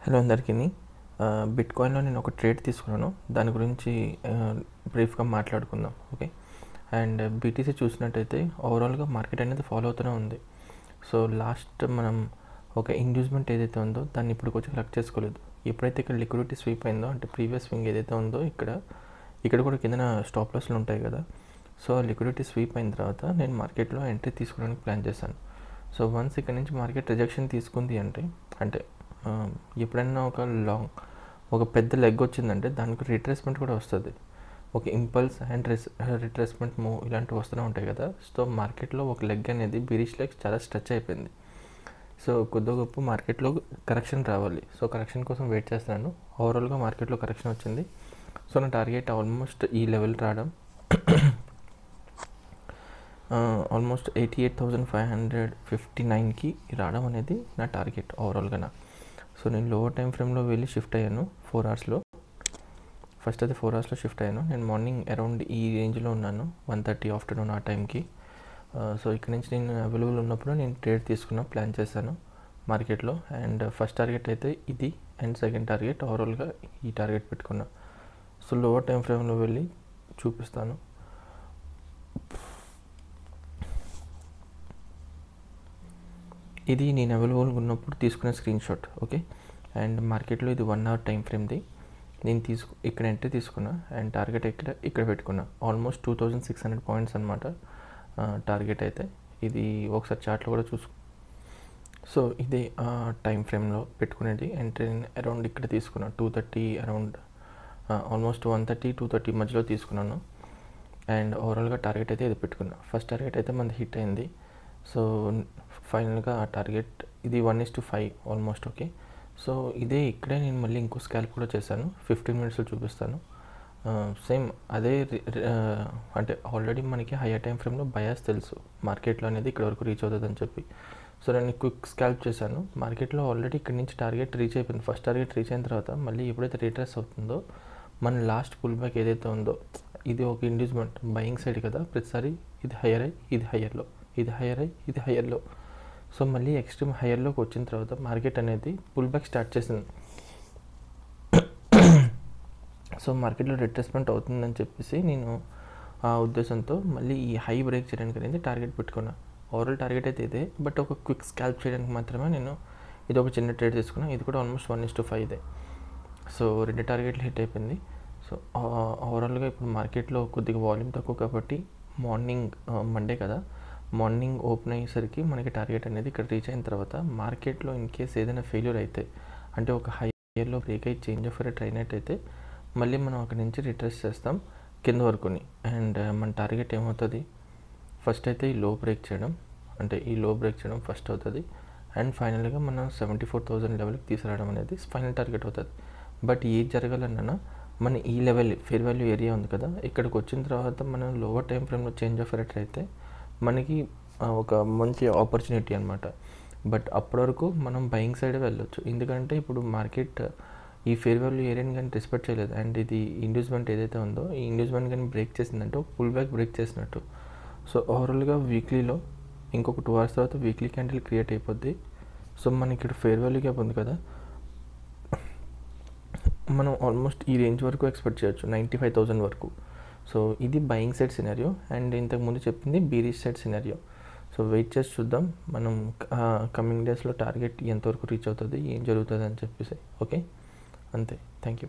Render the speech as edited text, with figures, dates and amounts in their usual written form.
Hello అందరికీ. బిట్‌కాయిన్‌లో నేను ఒక ట్రేడ్ తీసుకున్నాను. దాని గురించి బ్రీఫ్‌గా మాట్లాడుకుందాం. ఓకే. అండ్ బీటీసీ చూసినట్టయితే ఓవరాల్‌గా మార్కెట్ అనేది ఫాలో అవుతూనే ఉంది. సో లాస్ట్ మనం ఒక ఇండ్యూస్మెంట్ ఏదైతే ఉందో దాన్ని ఇప్పుడు కొంచెం కలెక్ట్ చేసుకోలేదు. ఎప్పుడైతే ఇక్కడ లిక్విడిటీ స్వీప్ అయిందో, అంటే ప్రీవియస్ స్వింగ్ ఏదైతే ఉందో ఇక్కడ కూడా కిందన స్టాప్ లాస్లు ఉంటాయి కదా. సో లిక్విడిటీ స్వీప్ అయిన తర్వాత నేను మార్కెట్లో ఎంట్రీ తీసుకోవడానికి ప్లాన్ చేశాను. సో వన్స్ ఇక్కడ నుంచి మార్కెట్ రిజెక్షన్ తీసుకుంది అంటే ఎప్పుడైనా ఒక పెద్ద లెగ్ వచ్చిందంటే దానికి రిట్రేస్మెంట్ కూడా వస్తుంది. ఒక ఇంపల్స్ అండ్ రిట్రేస్మెంట్ మూవ్ ఇలాంటివి వస్తూనే ఉంటాయి కదా. సో మార్కెట్లో ఒక లెగ్ అనేది బీరిష్ లెగ్ చాలా స్ట్రెచ్ అయిపోయింది. సో కొద్దిగా గొప్ప మార్కెట్లో కరెక్షన్ రావాలి. సో కరెక్షన్ కోసం వెయిట్ చేస్తున్నాను. ఓవరాల్గా మార్కెట్లో కరెక్షన్ వచ్చింది. సో నా టార్గెట్ ఆల్మోస్ట్ ఈ లెవెల్ రావడం, ఆల్మోస్ట్ 88,559కి రావడం అనేది నా టార్గెట్ ఓవరాల్గా. సో నేను లోవర్ టైం ఫ్రేమ్లో వెళ్ళి షిఫ్ట్ అయ్యాను 4 అవర్స్లో. ఫస్ట్ అయితే 4 అవర్స్లో షిఫ్ట్ అయ్యాను. నేను మార్నింగ్ అరౌండ్ ఈ రేంజ్లో ఉన్నాను, 1:30 ఆఫ్టర్నూన్ ఆ టైంకి. సో ఇక్కడ నుంచి నేను అవైలబుల్ ఉన్నప్పుడు నేను ట్రేడ్ ప్లాన్ చేశాను మార్కెట్లో. అండ్ ఫస్ట్ టార్గెట్ అయితే ఇది, అండ్ సెకండ్ టార్గెట్ ఓవరాల్గా ఈ టార్గెట్ పెట్టుకున్నా. సో లోవర్ టైం ఫ్రేమ్లో వెళ్ళి చూపిస్తాను. ఇది నేను అవైలబుల్గా ఉన్నప్పుడు తీసుకునే స్క్రీన్ షాట్. ఓకే. అండ్ మార్కెట్లో ఇది 1 అవర్ టైం ఫ్రేమ్ది. నేను ఇక్కడ ఎంట్రీ తీసుకున్నా అండ్ టార్గెట్ ఇక్కడ పెట్టుకున్నా. ఆల్మోస్ట్ 2600 పాయింట్స్ అనమాట టార్గెట్ అయితే. ఇది ఒకసారి చార్ట్లో కూడా సో ఇదే టైం ఫ్రేమ్లో పెట్టుకునేది. ఎంట్రీ అరౌండ్ ఇక్కడ తీసుకున్నా 2:30 అరౌండ్, ఆల్మోస్ట్ 1:30 2:30 మధ్యలో తీసుకున్నాను. అండ్ ఓవరాల్గా టార్గెట్ అయితే ఇది పెట్టుకున్నా. ఫస్ట్ టార్గెట్ అయితే మనది హిట్ అయింది. సో ఫైనల్గా ఆ టార్గెట్ ఇది 1:5 ఆల్మోస్ట్. ఓకే. సో ఇక్కడే నేను మళ్ళీ ఇంకో స్కాల్ప్ కూడా చేశాను. 15 మినిట్స్లో చూపిస్తాను. సేమ్ అదే అంటే ఆల్రెడీ మనకి హయ్యర్ టైం ఫ్రేమ్లో బయాస్ తెలుసు మార్కెట్లో అనేది ఇక్కడ వరకు రీచ్ అవుతుంది అని చెప్పి. సో నేను క్విక్ స్కాల్ప్ చేశాను. మార్కెట్లో ఆల్రెడీ ఇక్కడ నుంచి టార్గెట్ రీచ్ అయిపోయింది. ఫస్ట్ టార్గెట్ రీచ్ అయిన తర్వాత మళ్ళీ ఎప్పుడైతే రీట్రేస్ అవుతుందో మన లాస్ట్ పుల్ బ్యాక్ ఏదైతే ఉందో ఇది ఒక ఇండ్యూస్మెంట్ బయింగ్ సైడ్ కదా. ప్రతిసారి ఇది హయ్యర్ అయ్యి ఇది హయ్యర్లో, ఇది హయ్యర్ అయ్యి ఇది హయ్యర్లో. సో మళ్ళీ ఎక్స్ట్రీమ్ హయ్యర్లోకి వచ్చిన తర్వాత మార్కెట్ అనేది పుల్ బ్యాక్ స్టార్ట్ చేసింది. సో మార్కెట్లో రిట్రేస్మెంట్ అవుతుందని చెప్పేసి నేను ఆ ఉద్దేశంతో మళ్ళీ ఈ హై బ్రేక్ చేయడానికి అనేది టార్గెట్ పెట్టుకున్నా. ఓవరాల్ టార్గెట్ అయితే ఇదే, బట్ ఒక క్విక్ స్కాల్ప్ చేయడానికి మాత్రమే నేను ఇది ఒక చిన్న ట్రేడ్ తీసుకున్నా. ఇది కూడా ఆల్మోస్ట్ 1:5 ఇదే. సో 2 టార్గెట్లు హిట్ అయిపోయింది. సో ఓవరాల్గా ఇప్పుడు మార్కెట్లో కొద్దిగా వాల్యూమ్ తక్కువ కాబట్టి మార్నింగ్ మండే కదా, మార్నింగ్ ఓపెన్ అయ్యేసరికి మనకి టార్గెట్ అనేది ఇక్కడ రీచ్ అయిన తర్వాత మార్కెట్లో ఇన్ కేస్ ఏదైనా ఫెయిల్యూర్ అయితే, అంటే ఒక హైయర్లో బ్రేక్ అయ్యి చేంజ్ ఆఫ్ రేట్ అయినట్టయితే మళ్ళీ మనం అక్కడి నుంచి రిట్రేస్ చేస్తాం కింద వరకుని. అండ్ మన టార్గెట్ ఏమవుతుంది, ఫస్ట్ అయితే ఈ లో బ్రేక్ చేయడం ఫస్ట్ అవుతుంది. అండ్ ఫైనల్గా మనం 74,000 లెవెల్కి తీసుకురావడం అనేది ఫైనల్ టార్గెట్ అవుతుంది. బట్ ఏది జరగాలన్నా మన ఈ లెవెల్ ఫేర్ వాల్యూ ఏరియా ఉంది కదా, ఇక్కడికి వచ్చిన తర్వాత మనం లోవర్ టైం ఫ్రేమ్లో చేంజ్ ఆఫ్ రేట్ అయితే మనకి ఒక మంచి ఆపర్చునిటీ అనమాట. బట్ అప్పటి వరకు మనం బయింగ్ సైడ్ వెళ్ళొచ్చు, ఎందుకంటే ఇప్పుడు మార్కెట్ ఈ ఫేర్ వాల్యూ ఏరియాని కానీ రెస్పెక్ట్ చేయలేదు. అండ్ ఇది ఇండ్యూస్మెంట్ ఏదైతే ఉందో ఈ ఇండ్యూస్మెంట్ కానీ బ్రేక్ చేసిందంటే పుల్ బ్యాక్ బ్రేక్ చేసినట్టు. సో ఓవరాల్గా వీక్లీలో ఇంకొక 2 అవర్స్ తర్వాత వీక్లీ క్యాండిల్ క్రియేట్ అయిపోద్ది. సో మనకి ఇక్కడ ఫేర్ వాల్యూ గ్యాప్ ఉంది కదా, మనం ఆల్మోస్ట్ ఈ రేంజ్ వరకు ఎక్స్పెక్ట్ చేయొచ్చు, 95,000 వరకు. సో ఇది బయింగ్ సైడ్ సినారియో. అండ్ ఇంతకుముందు చెప్పింది bearish side scenario. So wait చేసి చూద్దాం మనం కమింగ్ డేస్లో టార్గెట్ ఎంతవరకు రీచ్ అవుతుంది, ఏం జరుగుతుంది అని చెప్పేసి. ఓకే, అంతే. Thank you.